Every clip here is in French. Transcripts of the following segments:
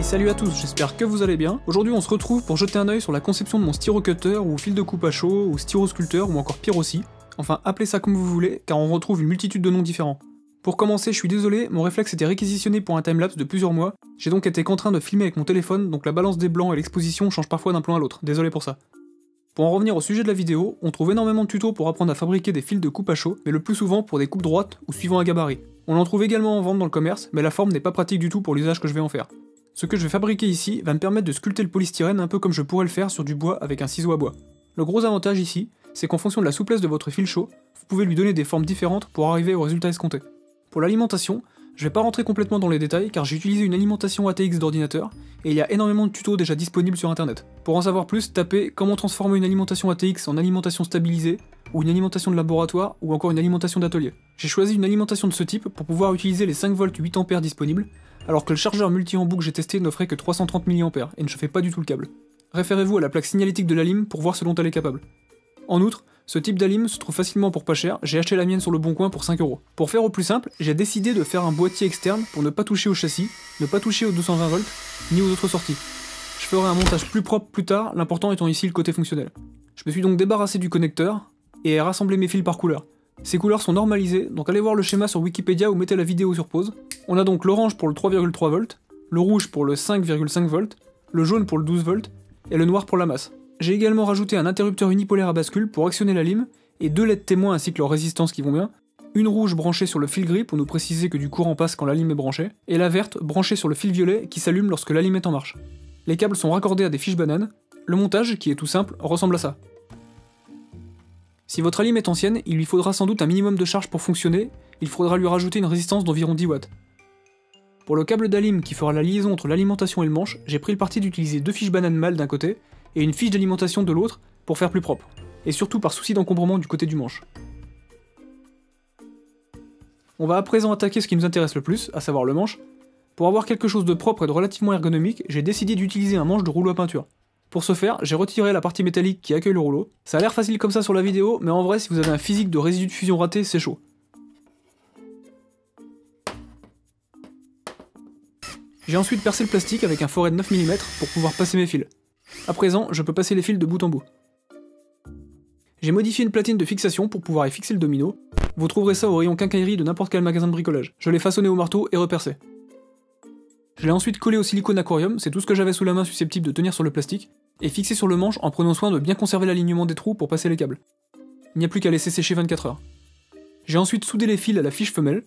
salut à tous, j'espère que vous allez bien. Aujourd'hui on se retrouve pour jeter un œil sur la conception de mon styrocutter ou fil de coupe à chaud ou styrosculpteur ou encore pire aussi. Enfin appelez ça comme vous voulez car on retrouve une multitude de noms différents. Pour commencer, je suis désolé, mon réflexe était réquisitionné pour un timelapse de plusieurs mois, j'ai donc été contraint de filmer avec mon téléphone, donc la balance des blancs et l'exposition changent parfois d'un plan à l'autre, désolé pour ça. Pour en revenir au sujet de la vidéo, on trouve énormément de tutos pour apprendre à fabriquer des fils de coupe à chaud, mais le plus souvent pour des coupes droites ou suivant un gabarit. On en trouve également en vente dans le commerce, mais la forme n'est pas pratique du tout pour l'usage que je vais en faire. Ce que je vais fabriquer ici va me permettre de sculpter le polystyrène un peu comme je pourrais le faire sur du bois avec un ciseau à bois. Le gros avantage ici, c'est qu'en fonction de la souplesse de votre fil chaud, vous pouvez lui donner des formes différentes pour arriver au résultat escompté. Pour l'alimentation, je vais pas rentrer complètement dans les détails car j'ai utilisé une alimentation ATX d'ordinateur et il y a énormément de tutos déjà disponibles sur internet. Pour en savoir plus, tapez comment transformer une alimentation ATX en alimentation stabilisée, ou une alimentation de laboratoire, ou encore une alimentation d'atelier. J'ai choisi une alimentation de ce type pour pouvoir utiliser les 5 volts 8A disponibles, alors que le chargeur multi-embout que j'ai testé n'offrait que 330 mA et ne chauffait pas du tout le câble. Référez-vous à la plaque signalétique de la lime pour voir ce dont elle est capable. En outre, ce type d'alim se trouve facilement pour pas cher, j'ai acheté la mienne sur le bon coin pour 5€. Pour faire au plus simple, j'ai décidé de faire un boîtier externe pour ne pas toucher au châssis, ne pas toucher aux 220 volts, ni aux autres sorties. Je ferai un montage plus propre plus tard, l'important étant ici le côté fonctionnel. Je me suis donc débarrassé du connecteur, et ai rassemblé mes fils par couleur. Ces couleurs sont normalisées, donc allez voir le schéma sur Wikipédia ou mettez la vidéo sur pause. On a donc l'orange pour le 3,3 volts, le rouge pour le 5,5 volts, le jaune pour le 12 volts, et le noir pour la masse. J'ai également rajouté un interrupteur unipolaire à bascule pour actionner la lime, et 2 LED témoins ainsi que leur résistance qui vont bien, une rouge branchée sur le fil gris pour nous préciser que du courant passe quand la lime est branchée, et la verte branchée sur le fil violet qui s'allume lorsque la lime est en marche. Les câbles sont raccordés à des fiches bananes, le montage, qui est tout simple, ressemble à ça. Si votre lime est ancienne, il lui faudra sans doute un minimum de charge pour fonctionner, il faudra lui rajouter une résistance d'environ 10 watts. Pour le câble d'alim qui fera la liaison entre l'alimentation et le manche, j'ai pris le parti d'utiliser 2 fiches bananes mâles d'un côté, et une fiche d'alimentation de l'autre, pour faire plus propre, et surtout par souci d'encombrement du côté du manche. On va à présent attaquer ce qui nous intéresse le plus, à savoir le manche. Pour avoir quelque chose de propre et de relativement ergonomique, j'ai décidé d'utiliser un manche de rouleau à peinture. Pour ce faire, j'ai retiré la partie métallique qui accueille le rouleau. Ça a l'air facile comme ça sur la vidéo, mais en vrai, si vous avez un physique de résidu de fusion raté, c'est chaud. J'ai ensuite percé le plastique avec un forêt de 9 mm pour pouvoir passer mes fils. À présent, je peux passer les fils de bout en bout. J'ai modifié une platine de fixation pour pouvoir y fixer le domino. Vous trouverez ça au rayon quincaillerie de n'importe quel magasin de bricolage. Je l'ai façonné au marteau et repercé. Je l'ai ensuite collé au silicone aquarium, c'est tout ce que j'avais sous la main susceptible de tenir sur le plastique, et fixé sur le manche en prenant soin de bien conserver l'alignement des trous pour passer les câbles. Il n'y a plus qu'à laisser sécher 24 heures. J'ai ensuite soudé les fils à la fiche femelle.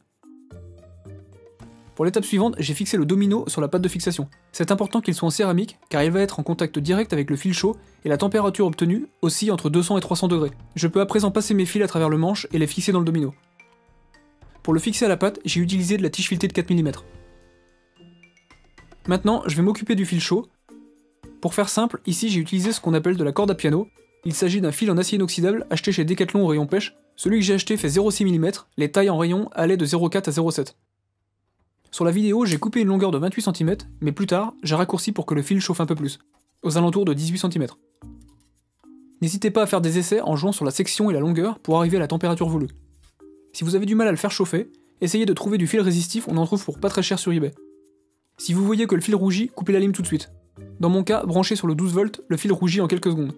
Pour l'étape suivante, j'ai fixé le domino sur la pâte de fixation. C'est important qu'il soit en céramique, car il va être en contact direct avec le fil chaud, et la température obtenue oscille entre 200 et 300 degrés. Je peux à présent passer mes fils à travers le manche et les fixer dans le domino. Pour le fixer à la pâte, j'ai utilisé de la tige filetée de 4 mm. Maintenant, je vais m'occuper du fil chaud. Pour faire simple, ici j'ai utilisé ce qu'on appelle de la corde à piano. Il s'agit d'un fil en acier inoxydable acheté chez Decathlon au rayon pêche. Celui que j'ai acheté fait 0,6 mm, les tailles en rayon allaient de 0,4 à 0,7. Sur la vidéo, j'ai coupé une longueur de 28 cm, mais plus tard, j'ai raccourci pour que le fil chauffe un peu plus, aux alentours de 18 cm. N'hésitez pas à faire des essais en jouant sur la section et la longueur pour arriver à la température voulue. Si vous avez du mal à le faire chauffer, essayez de trouver du fil résistif, on en trouve pour pas très cher sur eBay. Si vous voyez que le fil rougit, coupez la lime tout de suite. Dans mon cas, branché sur le 12 volts, le fil rougit en quelques secondes.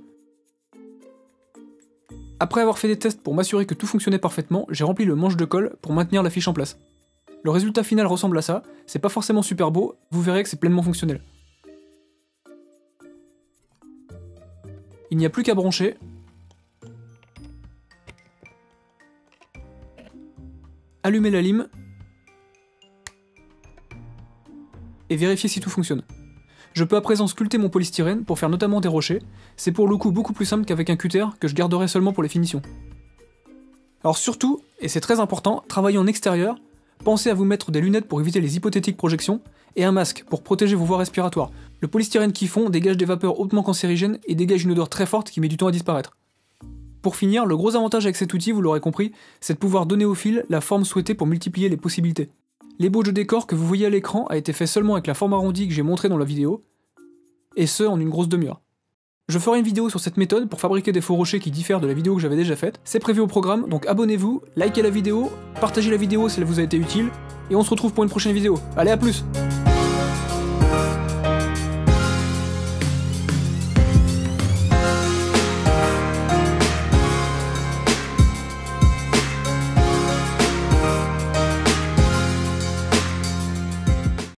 Après avoir fait des tests pour m'assurer que tout fonctionnait parfaitement, j'ai rempli le manche de colle pour maintenir la fiche en place. Le résultat final ressemble à ça, c'est pas forcément super beau, vous verrez que c'est pleinement fonctionnel. Il n'y a plus qu'à brancher. Allumer la lime. Et vérifier si tout fonctionne. Je peux à présent sculpter mon polystyrène pour faire notamment des rochers, c'est pour le coup beaucoup plus simple qu'avec un cutter que je garderai seulement pour les finitions. Alors surtout, et c'est très important, travaillez en extérieur, pensez à vous mettre des lunettes pour éviter les hypothétiques projections, et un masque pour protéger vos voies respiratoires. Le polystyrène qui fond dégage des vapeurs hautement cancérigènes et dégage une odeur très forte qui met du temps à disparaître. Pour finir, le gros avantage avec cet outil, vous l'aurez compris, c'est de pouvoir donner au fil la forme souhaitée pour multiplier les possibilités. L'ébauche de décor que vous voyez à l'écran a été fait seulement avec la forme arrondie que j'ai montrée dans la vidéo, et ce en une grosse demi-heure. Je ferai une vidéo sur cette méthode pour fabriquer des faux rochers qui diffèrent de la vidéo que j'avais déjà faite, c'est prévu au programme, donc abonnez-vous, likez la vidéo, partagez la vidéo si elle vous a été utile, et on se retrouve pour une prochaine vidéo. Allez, à plus!